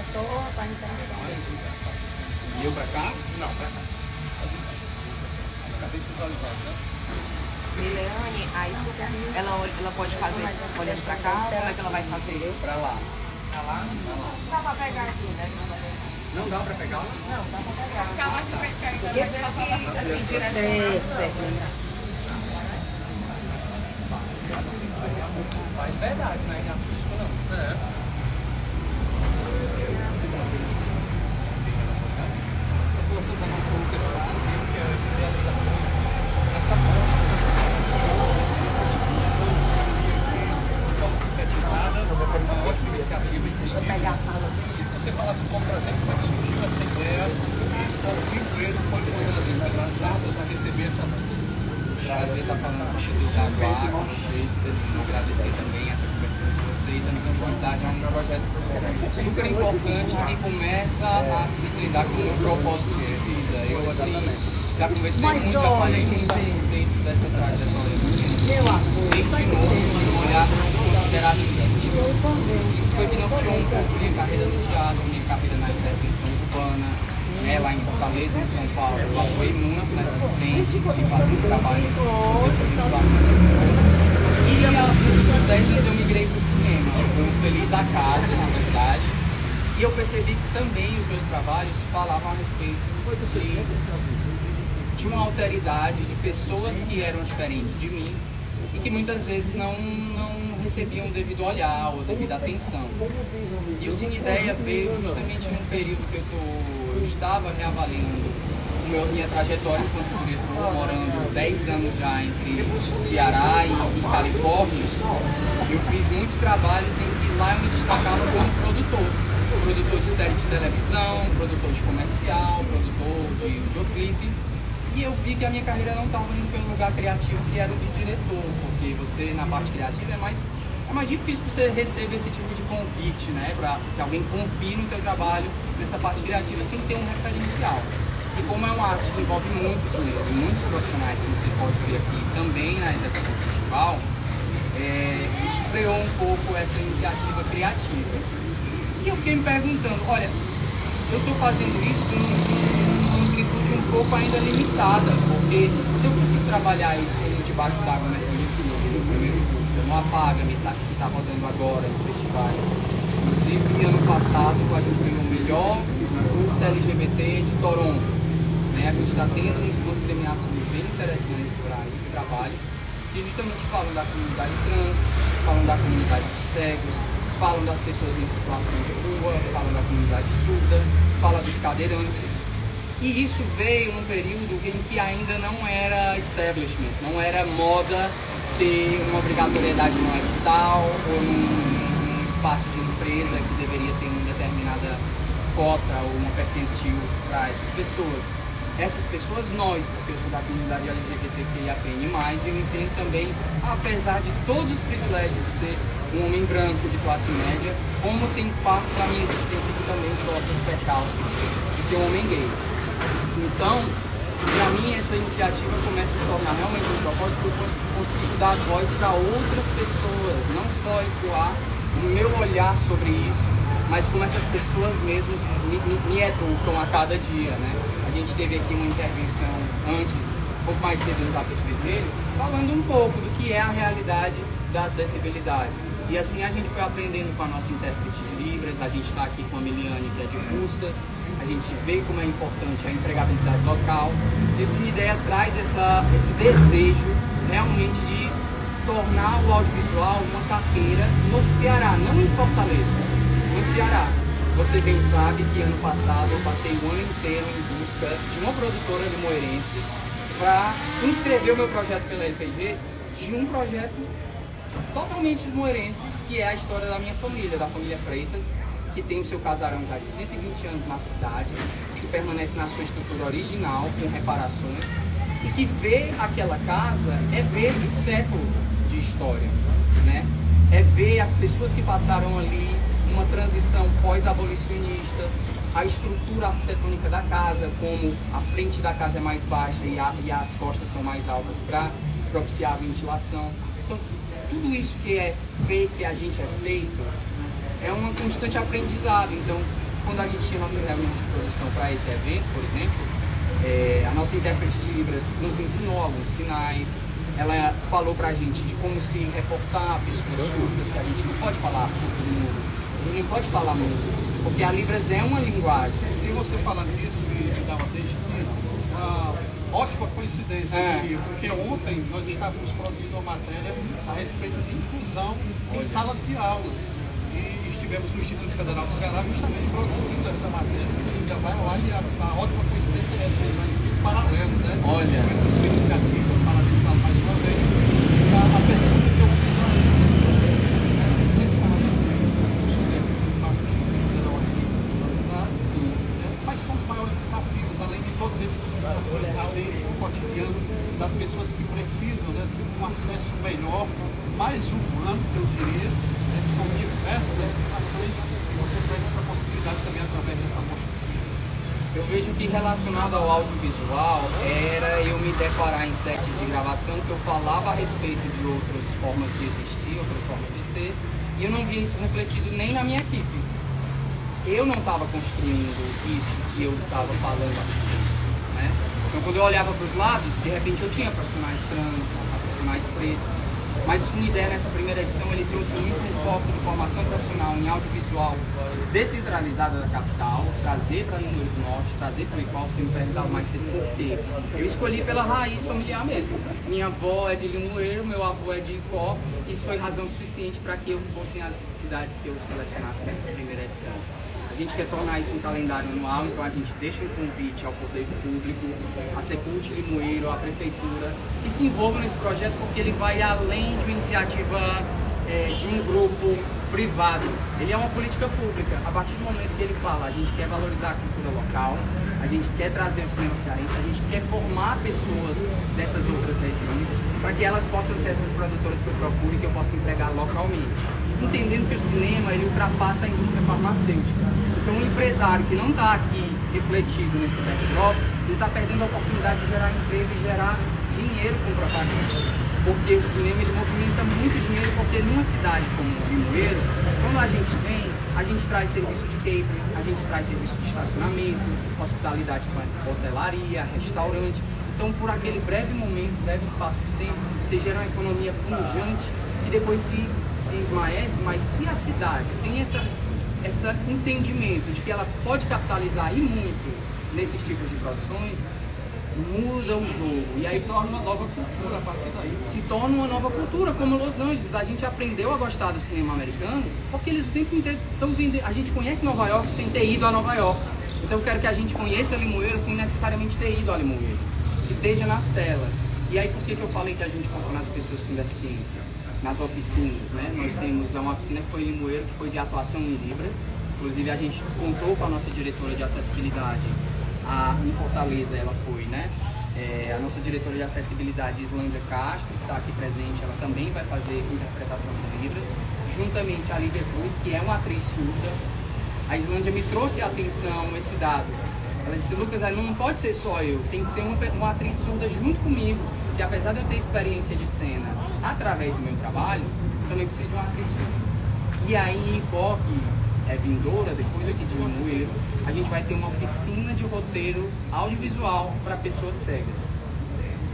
começou, tá em tensão. E eu pra cá? Não, pra cá. Fica bem centralizado, né? Miliane, aí ela pode fazer olhando pra cá, como é que ela vai fazer? Pra lá. Pra lá? Pra lá. Dá pra pegar aqui, né? Não dá pra pegar? Não, dá pra pegar. Ficar lá de frente, cara. Porque assim, direção. Certo. Faz verdade, né? Na acústica não. É. A população está um pouco exclusiva, que é realizar essa ponte de forma sintetizada, uma ótima iniciativa, inclusive. Se você falasse um pouco pra gente como é que surgiu essa ideia e como o Rio Preto foi assim, abraçado a receber essa ponte. Prazer estar falando com vocês da Água, agradecer também essa cobertura de vocês, dando oportunidade a um projeto super importante que começa a se deslindar com o meu propósito de vida. Eu, assim, já conversei muito, já falei muito a respeito dessa trajetória minha, desde novo, de um olhar considerado invisível. Isso foi que norteou um pouco minha carreira no teatro, minha carreira na intervenção urbana, lá em Fortaleza, em São Paulo. Eu atuei muito nessa assistência e fazendo trabalho nessa situação. E aos meus 10 anos eu migrei para o cinema. Foi um feliz acaso, na verdade. E eu percebi que também os meus trabalhos falavam a respeito de uma alteridade, de pessoas que eram diferentes de mim e que muitas vezes não recebiam o devido olhar ou a devida atenção. E o Cine Ideia veio justamente num período que eu estava reavaliando minha trajetória enquanto diretor, morando 10 anos já entre Ceará e Califórnia. Eu fiz muitos trabalhos em que lá eu me destacava como produtor de série de televisão, produtor de comercial, produtor de videoclipe. E eu vi que a minha carreira não estava indo pelo lugar criativo que era o de diretor, porque você na parte criativa é mais difícil você receber esse tipo de convite, né? Para que alguém confie no teu trabalho nessa parte criativa sem ter um referencial. E como é uma arte que envolve muito dinheiro, muitos profissionais que você pode ver aqui também na execução do festival, isso freou um pouco essa iniciativa criativa. E eu fiquei me perguntando, olha, eu estou fazendo isso numa amplitude um pouco ainda limitada, porque se eu consigo trabalhar isso debaixo d'água, né? No primeiro curso, no Apaga, que está rodando agora no festival. Inclusive, ano passado, a gente ganhou o melhor curta LGBT de Toronto. Né? A gente está tendo umas premiações bem interessantes para esses trabalhos, que justamente falam da comunidade trans, falam da comunidade de cegos, falam das pessoas em situação de rua, falam da comunidade surda, falam dos cadeirantes. E isso veio num período em que ainda não era establishment, não era moda ter uma obrigatoriedade no edital ou num espaço de empresa que deveria ter uma determinada cota ou uma percentil para essas pessoas. Essas pessoas, nós, porque eu sou da comunidade LGBTQIAP+, eu entendo também, apesar de todos os privilégios de ser um homem branco de classe média, como tem parte da minha existência que também sofre os percalços de ser um homem gay. Então, para mim, essa iniciativa começa a se tornar realmente um propósito, porque eu consigo dar voz para outras pessoas, não só ecoar o meu olhar sobre isso, mas como essas pessoas mesmas me educam a cada dia, né? A gente teve aqui uma intervenção antes, um pouco mais cedo no Tapete Vermelho, falando um pouco do que é a realidade da acessibilidade. E assim a gente foi aprendendo com a nossa intérprete de Libras, a gente está aqui com a Miliane, que é de Russas, a gente vê como é importante a empregabilidade local. E o Cine Ideia traz esse desejo realmente de tornar o audiovisual uma carreira no Ceará, não em Fortaleza, no Ceará. Você bem sabe que ano passado eu passei o ano inteiro em busca de uma produtora limoeirense para inscrever o meu projeto pela LPG de um projeto totalmente limoeirense, que é a história da minha família, da família Freitas, que tem o seu casarão já de 120 anos na cidade, que permanece na sua estrutura original, com reparações, e que ver aquela casa é ver esse século de história, né? É ver as pessoas que passaram ali, uma transição pós-abolicionista, a estrutura arquitetônica da casa, como a frente da casa é mais baixa e as costas são mais altas para propiciar a ventilação. Então, tudo isso que a gente é feito, é uma constante aprendizado. Então, quando a gente tinha nossas reuniões de produção para esse evento, por exemplo, a nossa intérprete de Libras nos ensinou alguns sinais. Ela falou pra gente de como se reportar pessoas surdas, que a gente não pode falar surdo no mundo, a gente não pode falar muito, porque a Libras é uma linguagem. E você falando isso me dá uma deixa aqui, uma ótima coincidência, porque ontem nós estávamos produzindo uma matéria a respeito de inclusão em salas de aulas. E estivemos no Instituto Federal do Ceará justamente produzindo essa matéria, que ainda vai lá, e a ótima coincidência é essa, paralelo, né? Olha. Com essa sua iniciativa, paralisar mais uma vez. A pergunta que eu fiz a quais são os maiores desafios, além de todos esses desafios do cotidiano das pessoas que precisam, né, de um acesso melhor, mais humano, que eu diria, que são diversas as situações, e você tem essa possibilidade também através dessa mostra. Eu vejo que relacionado ao audiovisual era eu me deparar em sets de gravação que eu falava a respeito de outras formas de existir, outras formas de ser, e eu não via isso refletido nem na minha equipe. Eu não estava construindo isso que eu estava falando a respeito, né? Então quando eu olhava para os lados, de repente eu tinha personagens trans, personagens pretos, mas o Cine Ideia nessa primeira edição ele trouxe muito um foco de formação profissional em audiovisual descentralizada da capital, trazer para Limoeiro do Norte, trazer para o Icó. Você me perguntava mais cedo por quê. Eu escolhi pela raiz familiar mesmo. Minha avó é de Limoeiro, meu avô é de Icó. Isso foi razão suficiente para que eu fossem as cidades que eu selecionasse nessa primeira edição. A gente quer tornar isso um calendário anual, então a gente deixa um convite ao poder público, a Secult Limoeiro, à Prefeitura, que se envolvam nesse projeto, porque ele vai além de uma iniciativa de um grupo privado. Ele é uma política pública. A partir do momento que ele fala, a gente quer valorizar a cultura local, a gente quer trazer o cinema cearense, a gente quer formar pessoas dessas outras regiões, para que elas possam ser essas produtoras que eu procuro e que eu possa empregar localmente. Entendendo que o cinema ele ultrapassa a indústria farmacêutica. Então, um empresário que não está aqui refletido nesse backdrop, ele está perdendo a oportunidade de gerar emprego e gerar dinheiro com propaganda. Porque o cinema ele movimenta muito dinheiro, porque numa cidade como Limoeiro, quando a gente vem, a gente traz serviço de catering, a gente traz serviço de estacionamento, hospitalidade com hotelaria, restaurante. Então, por aquele breve momento, breve espaço de tempo, você gera uma economia pungente e depois se esmaece, mas se a cidade tem esse entendimento de que ela pode capitalizar e muito nesses tipos de produções, muda o jogo. E aí torna uma nova cultura a partir daí. Se torna uma nova cultura, como Los Angeles. A gente aprendeu a gostar do cinema americano porque eles o tempo inteiro estão vindo. A gente conhece Nova York sem ter ido a Nova York. Então eu quero que a gente conheça Limoeiro sem necessariamente ter ido a Limoeiro. Que esteja nas telas. E aí por que eu falei que a gente foca nas pessoas com deficiência? Nas oficinas, né? Nós temos uma oficina que foi em Limoeiro, que foi de atuação em Libras. Inclusive a gente contou com a nossa diretora de acessibilidade em Fortaleza, ela foi, né? A nossa diretora de acessibilidade, Islândia Castro, que está aqui presente, ela também vai fazer interpretação de Libras, juntamente a Lívia Cruz, que é uma atriz surda. A Islândia me trouxe a atenção esse dado. Ela disse, Lucas, não pode ser só eu, tem que ser uma atriz surda junto comigo, que apesar de eu ter experiência de cena através do meu trabalho, eu também preciso de uma atriz surda. E aí, em Icó, que é vindoura, depois aqui de Limoeiro, a gente vai ter uma oficina de roteiro audiovisual para pessoas cegas.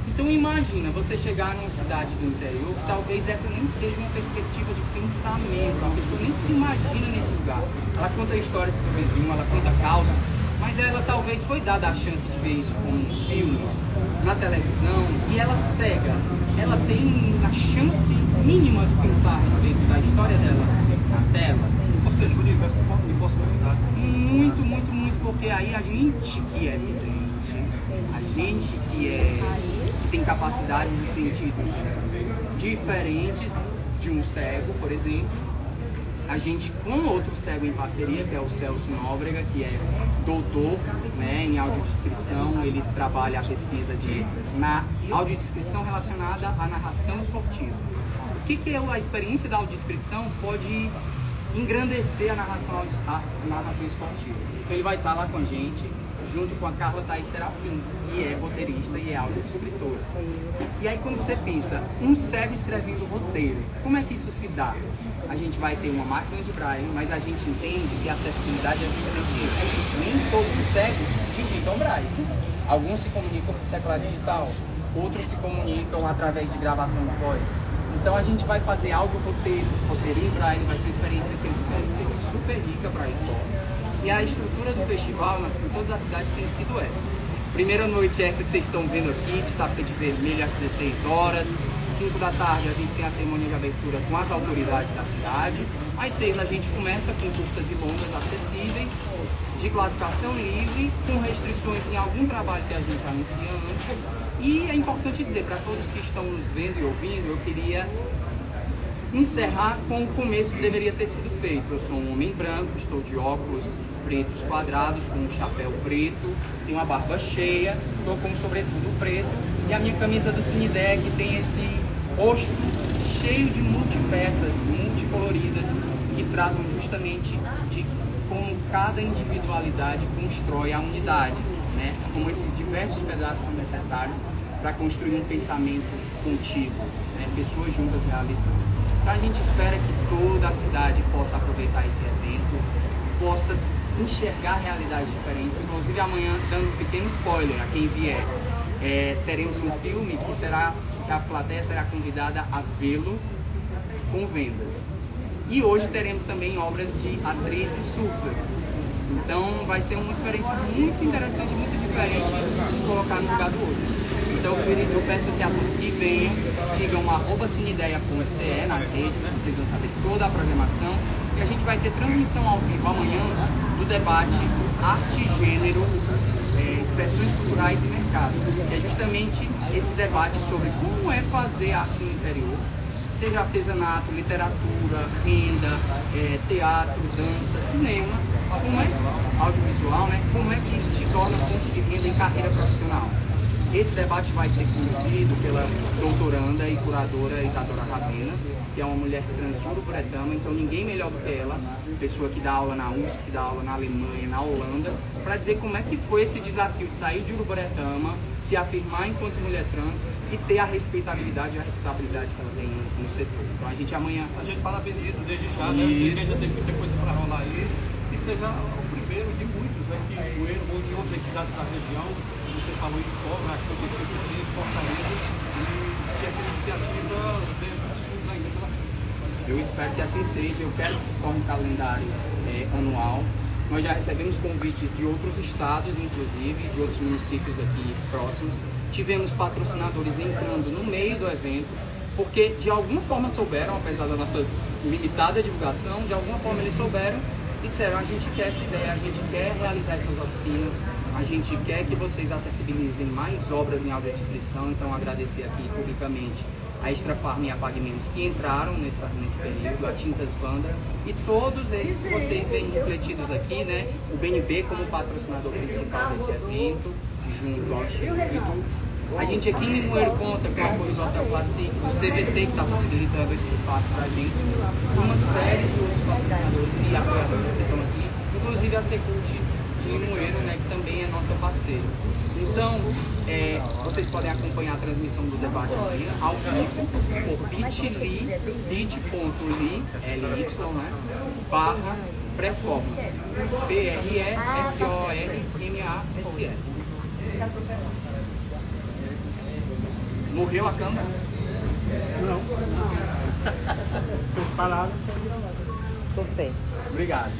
Então imagina você chegar numa cidade do interior, que talvez essa nem seja uma perspectiva de pensamento, a pessoa nem se imagina nesse lugar. Ela conta histórias para o vizinho, ela conta causas, mas ela talvez foi dada a chance de ver isso como um filme, na televisão, e ela cega. Ela tem a chance mínima de pensar a respeito da história dela na tela. Ou seja, o universo de possibilidade. Muito, muito, muito, porque aí a gente que é vidente, a gente que tem capacidades e sentidos diferentes de um cego, por exemplo, a gente com outro cego em parceria, que é o Celso Nóbrega, que é doutor, né, em audiodescrição, ele trabalha a pesquisa na audiodescrição relacionada à narração esportiva. O que a experiência da audiodescrição pode engrandecer a narração esportiva? Então ele vai estar lá com a gente, junto com a Carla Thaís Serafim, que é roteirista e é audiodescritora. E aí quando você pensa, um cego escrevendo roteiro, como é que isso se dá? A gente vai ter uma máquina de braille, mas a gente entende que a acessibilidade é diferente. Nem todos os cegos digitam braille. Alguns se comunicam por teclado digital, outros se comunicam através de gravação de voz. Então a gente vai fazer áudio roteiro em braille, vai ser uma experiência que eu espero que seja super rica para a Icó. E a estrutura do festival em todas as cidades tem sido essa. Primeira noite é essa que vocês estão vendo aqui, de tapete vermelho às 16 horas. 5 da tarde a gente tem a cerimônia de abertura com as autoridades da cidade. Às 6 a gente começa com curtas e longas acessíveis, de classificação livre, com restrições em algum trabalho que a gente anuncia antes. E é importante dizer para todos que estão nos vendo e ouvindo, eu queria encerrar com o começo que deveria ter sido feito. Eu sou um homem branco, estou de óculos pretos quadrados, com um chapéu preto, tenho uma barba cheia, estou com um sobretudo preto e a minha camisa do Cine Ideia que tem esse rosto cheio de multipeças, multicoloridas, que tratam justamente de como cada individualidade constrói a unidade, né? Como esses diversos pedaços são necessários para construir um pensamento contínuo, né? Pessoas juntas realizando. Então a gente espera que toda a cidade possa aproveitar esse evento, possa enxergar realidades diferentes. Inclusive amanhã, dando um pequeno spoiler a quem vier, teremos um filme que a plateia será convidada a vê-lo com vendas. E hoje teremos também obras de atrizes surdas. Então vai ser uma experiência muito interessante, muito diferente de se colocar no lugar do outro. Então eu peço que a todos que venham sigam @cineideia.ce nas redes, vocês vão saber toda a programação. E a gente vai ter transmissão ao vivo amanhã do debate Arte e Gênero, Expressões Culturais e Mercado. Que é justamente esse debate sobre como é fazer arte no interior, seja artesanato, literatura, renda, teatro, dança, cinema, como é audiovisual, né? Como é que isso se torna fonte de renda em carreira profissional. Esse debate vai ser conduzido pela doutoranda e curadora Isadora Ravena, que é uma mulher trans de Uruburetama, então ninguém melhor do que ela, pessoa que dá aula na USP, que dá aula na Alemanha, na Holanda, para dizer como é que foi esse desafio de sair de Uruburetama, se afirmar enquanto mulher trans e ter a respeitabilidade e a reputabilidade que ela tem no setor. Então a gente amanhã... A gente parabeniza desde já, né? Eu sei que ainda tem muita coisa para rolar aí, e seja o primeiro de muitos, né? Que Moeiro ou de outras cidades da região, você falou em Cobra, acho que eu pensei que tinha Fortaleza, e que essa iniciativa dê frutos ainda pela frente. Eu espero que assim seja, eu quero que se torne um calendário anual. Nós já recebemos convites de outros estados, inclusive, de outros municípios aqui próximos. Tivemos patrocinadores entrando no meio do evento, porque de alguma forma souberam, apesar da nossa limitada divulgação, de alguma forma eles souberam e disseram: a gente quer essa ideia, a gente quer realizar essas oficinas, a gente quer que vocês acessibilizem mais obras em audiodescrição. Então agradecer aqui publicamente a Extra Farm e a Pague Menos que entraram nesse período, a Tintas Vandra e todos esses que vocês veem refletidos aqui, né? O BNB como patrocinador principal desse evento, junto ao Instituto. A gente aqui em Limoeiro conta com o apoio do Hotel Classic, o CVT que está possibilitando esse espaço para a gente, uma série de outros patrocinadores e apoiadores que estão aqui, inclusive a Secult de Limoeiro, né, que também é nossa parceira. Então, vocês podem acompanhar a transmissão do debate amanhã ao vivo por bit.ly, né, /performance, PREFORMASE. Morreu a câmera? Não. Estou parado. Tô bem. Obrigado.